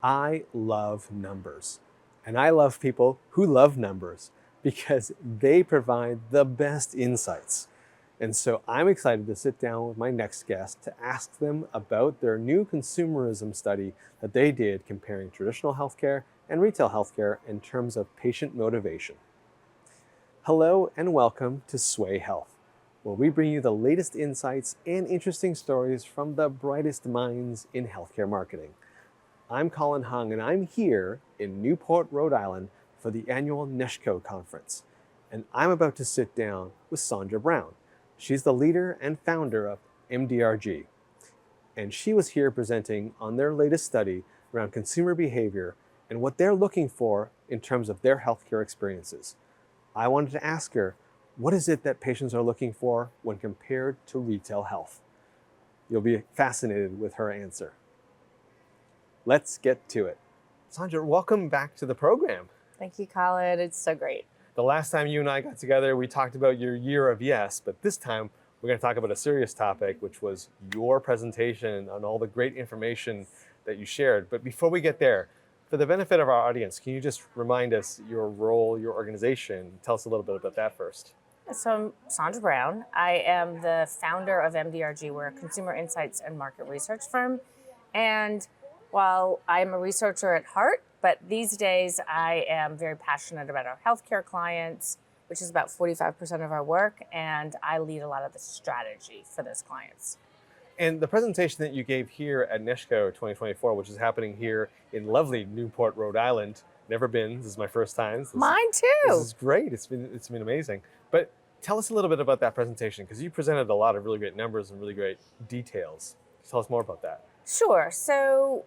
I love numbers, and I love people who love numbers because they provide the best insights. And so I'm excited to sit down with my next guest to ask them about their new consumerism study that they did comparing traditional healthcare and retail healthcare in terms of patient motivation. Hello and welcome to Swaay.Health, where we bring you the latest insights and interesting stories from the brightest minds in healthcare marketing. I'm Colin Hung, and I'm here in Newport, Rhode Island for the annual NESHCO conference. And I'm about to sit down with Sondra Brown. She's the leader and founder of MDRG. And she was here presenting on their latest study around consumer behavior and what they're looking for in terms of their healthcare experiences. I wanted to ask her, what is it that patients are looking for when compared to retail health? You'll be fascinated with her answer. Let's get to it. Sondra, welcome back to the program. Thank you, Colin. It's so great. The last time you and I got together, we talked about your year of yes, but this time we're going to talk about a serious topic, which was your presentation on all the great information that you shared. But before we get there, for the benefit of our audience, can you just remind us your role, your organization? Tell us a little bit about that first. So I'm Sondra Brown. I am the founder of MDRG. We're a consumer insights and market research firm. And while I'm a researcher at heart, but these days I am very passionate about our healthcare clients, which is about 45% of our work, and I lead a lot of the strategy for those clients. And the presentation that you gave here at NESHCO 2024, which is happening here in lovely Newport, Rhode Island. Never been, this is my first time. Mine too. This is great, it's been amazing. But tell us a little bit about that presentation, because you presented a lot of really great numbers and really great details. Tell us more about that. Sure. So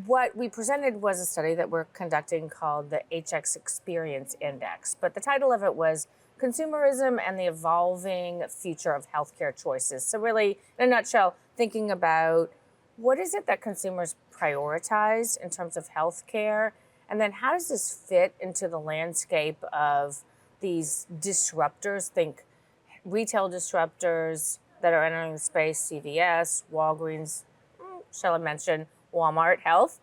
what we presented was a study that we're conducting called the HX Experience Index. But the title of it was Consumerism and the Evolving Future of Healthcare Choices. So really, in a nutshell, thinking about what is it that consumers prioritize in terms of healthcare, and then how does this fit into the landscape of these disruptors? Think retail disruptors that are entering the space, CVS, Walgreens, shall I mention Swaay.Health,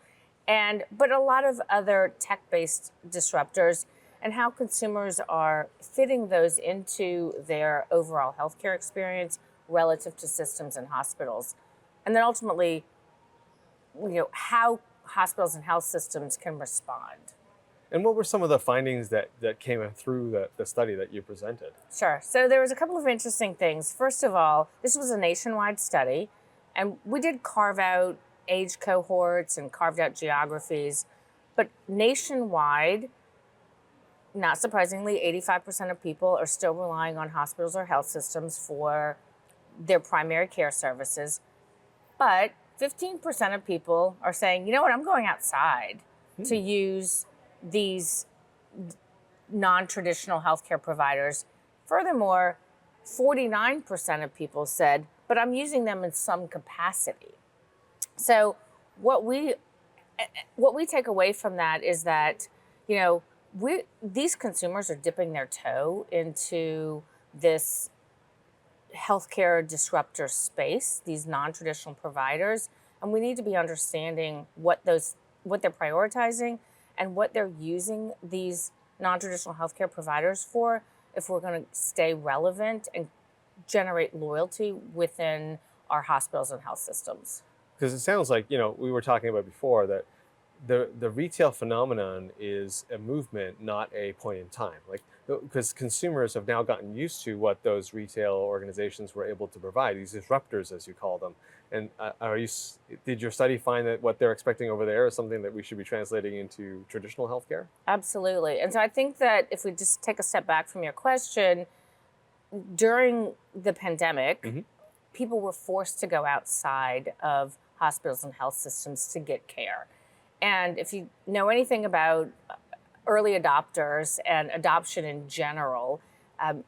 but a lot of other tech-based disruptors, and how consumers are fitting those into their overall healthcare experience relative to systems and hospitals. And then ultimately, how hospitals and health systems can respond. And what were some of the findings that came through the study that you presented? Sure. So there was a couple of interesting things. First of all, this was a nationwide study, and we did carve out age cohorts and carved out geographies, but nationwide, not surprisingly, 85% of people are still relying on hospitals or health systems for their primary care services. But 15% of people are saying, you know what, I'm going outside to use these non-traditional healthcare providers. Furthermore, 49% of people said, but I'm using them in some capacity. So what we take away from that is that, these consumers are dipping their toe into this healthcare disruptor space, these non-traditional providers, and we need to be understanding what they're prioritizing and what they're using these non-traditional healthcare providers for if we're going to stay relevant and generate loyalty within our hospitals and health systems. Because it sounds like, we were talking about before that the retail phenomenon is a movement, not a point in time. Because consumers have now gotten used to what those retail organizations were able to provide, these disruptors, as you call them. And did your study find that what they're expecting over there is something that we should be translating into traditional healthcare? Absolutely. And so I think that if we just take a step back from your question, during the pandemic, people were forced to go outside of hospitals and health systems to get care. And if you know anything about early adopters and adoption in general,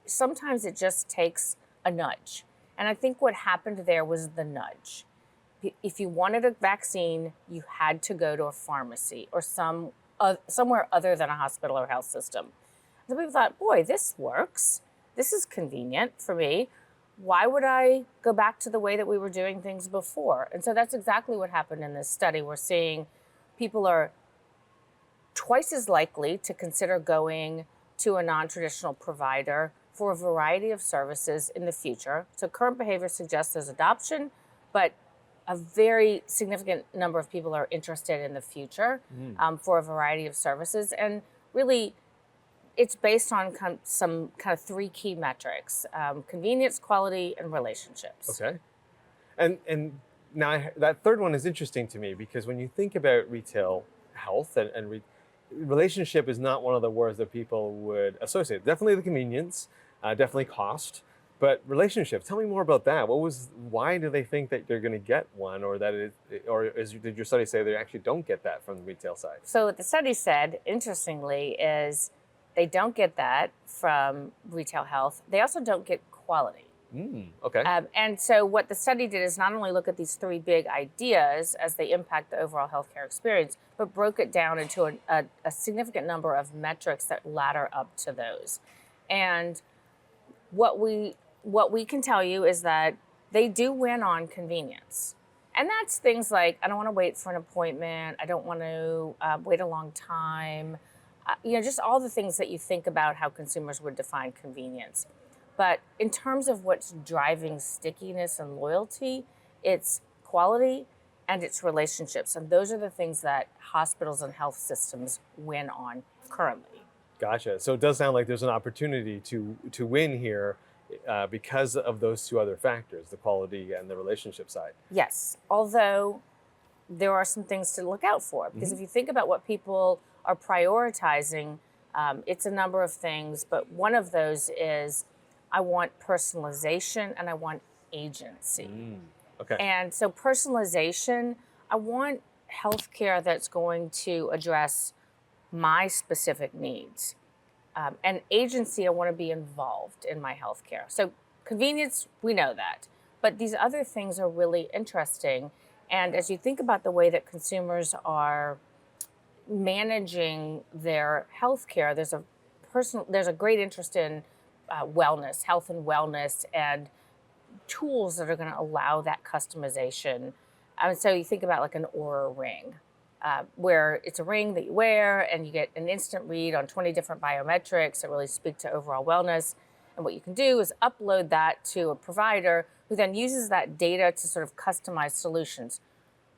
sometimes it just takes a nudge. And I think what happened there was the nudge. If you wanted a vaccine, you had to go to a pharmacy or somewhere other than a hospital or health system. Some people thought, boy, this works. This is convenient for me. Why would I go back to the way that we were doing things before? And so that's exactly what happened in this study. We're seeing people are twice as likely to consider going to a non-traditional provider for a variety of services in the future. So current behavior suggests there's adoption, but a very significant number of people are interested in the future for a variety of services. And really, it's based on some kind of three key metrics: convenience, quality, and relationships. Okay. And now that third one is interesting to me because when you think about retail health and relationship is not one of the words that people would associate. Definitely the convenience, definitely cost, but relationship. Tell me more about that. Why do they think that they're going to get one, or did your study say they actually don't get that from the retail side? So what the study said, interestingly, is they don't get that from retail health. They also don't get quality. Okay. And so what the study did is not only look at these three big ideas as they impact the overall healthcare experience, but broke it down into a significant number of metrics that ladder up to those. And what we can tell you is that they do win on convenience. And that's things like, I don't want to wait for an appointment. I don't want to wait a long time. Just all the things that you think about how consumers would define convenience. But in terms of what's driving stickiness and loyalty, it's quality and it's relationships. And those are the things that hospitals and health systems win on currently. Gotcha. So it does sound like there's an opportunity to win here because of those two other factors, the quality and the relationship side. Yes, although there are some things to look out for. Because if you think about what people are prioritizing, it's a number of things. But one of those is I want personalization and I want agency. Okay. And so personalization, I want healthcare that's going to address my specific needs. And agency, I want to be involved in my healthcare. So convenience, we know that. But these other things are really interesting. And as you think about the way that consumers are managing their healthcare, there's a great interest in wellness, health and wellness, and tools that are going to allow that customization. And so you think about like an Aura ring, where it's a ring that you wear and you get an instant read on 20 different biometrics that really speak to overall wellness. And what you can do is upload that to a provider who then uses that data to sort of customize solutions.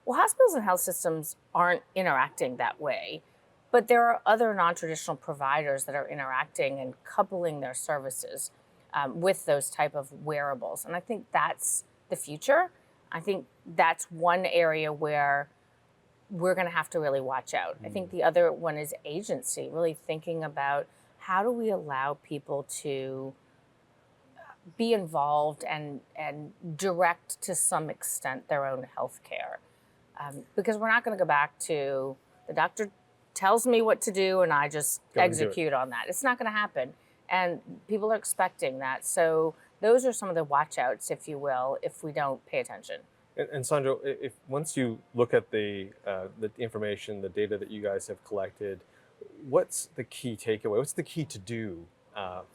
Well, hospitals and health systems aren't interacting that way, but there are other non-traditional providers that are interacting and coupling their services with those type of wearables. And I think that's the future. I think that's one area where we're going to have to really watch out. I think the other one is agency, really thinking about how do we allow people to be involved and direct to some extent their own health care. Because we're not going to go back to the doctor tells me what to do and I just execute on that. It's not going to happen. And people are expecting that. So those are some of the watch outs, if you will, if we don't pay attention. And Sondra, if once you look at the information, the data that you guys have collected, what's the key takeaway? What's the key to do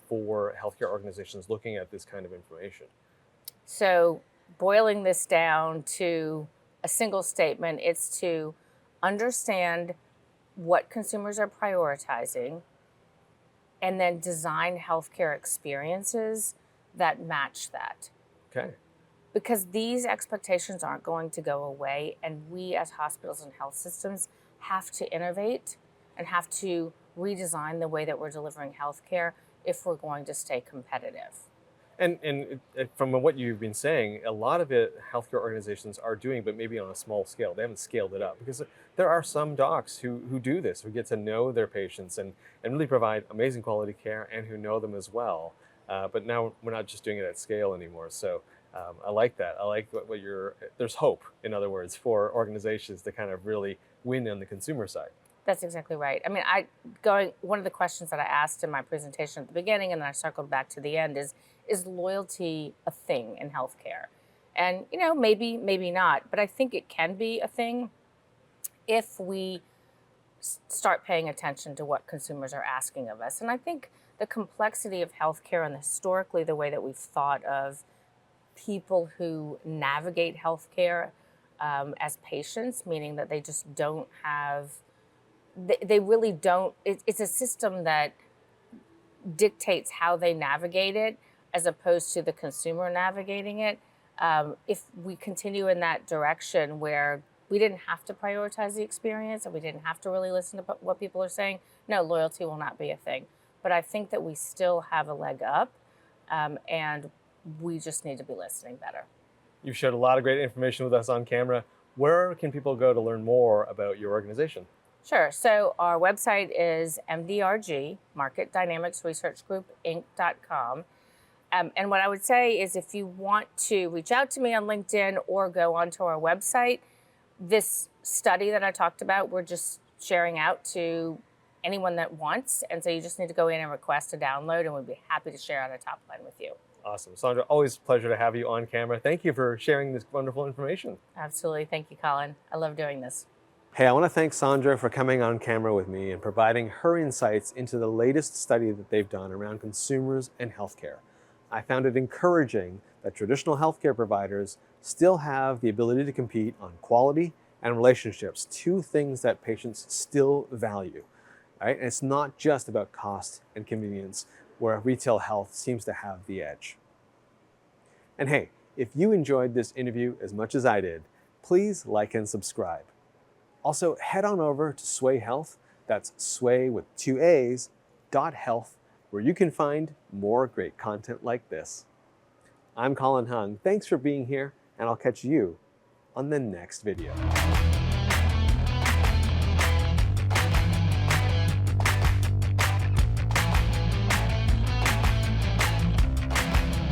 for healthcare organizations looking at this kind of information? So boiling this down to a single statement, it's to understand what consumers are prioritizing and then design healthcare experiences that match that. Okay. Because these expectations aren't going to go away, and we as hospitals and health systems have to innovate and have to redesign the way that we're delivering healthcare if we're going to stay competitive. And from what you've been saying, a lot of it healthcare organizations are doing, but maybe on a small scale. They haven't scaled it up because there are some docs who do this, who get to know their patients and really provide amazing quality care and who know them as well. But now we're not just doing it at scale anymore. So I like that. I like there's hope, in other words, for organizations to kind of really win on the consumer side. That's exactly right. I mean, one of the questions that I asked in my presentation at the beginning and then I circled back to the end is loyalty a thing in healthcare? And, maybe not, but I think it can be a thing if we start paying attention to what consumers are asking of us. And I think the complexity of healthcare and historically the way that we've thought of people who navigate healthcare as patients, meaning that they just don't have, they really don't, it's a system that dictates how they navigate it as opposed to the consumer navigating it. If we continue in that direction where we didn't have to prioritize the experience and we didn't have to really listen to what people are saying, no, loyalty will not be a thing. But I think that we still have a leg up, and we just need to be listening better. You've shared a lot of great information with us on camera. Where can people go to learn more about your organization? Sure. So our website is MDRG, Market Dynamics Research Group, Inc.com. And what I would say is if you want to reach out to me on LinkedIn or go onto our website, this study that I talked about, we're just sharing out to anyone that wants. And so you just need to go in and request a download, and we'd be happy to share on a top line with you. Awesome. Sondra, always a pleasure to have you on camera. Thank you for sharing this wonderful information. Absolutely. Thank you, Colin. I love doing this. Hey, I want to thank Sondra for coming on camera with me and providing her insights into the latest study that they've done around consumers and healthcare. I found it encouraging that traditional healthcare providers still have the ability to compete on quality and relationships, two things that patients still value. Right? And it's not just about cost and convenience, where retail health seems to have the edge. And hey, if you enjoyed this interview as much as I did, please like and subscribe. Also, head on over to Swaay.Health, that's Swaay with 2 A's, .health, where you can find more great content like this. I'm Colin Hung. Thanks for being here, and I'll catch you on the next video.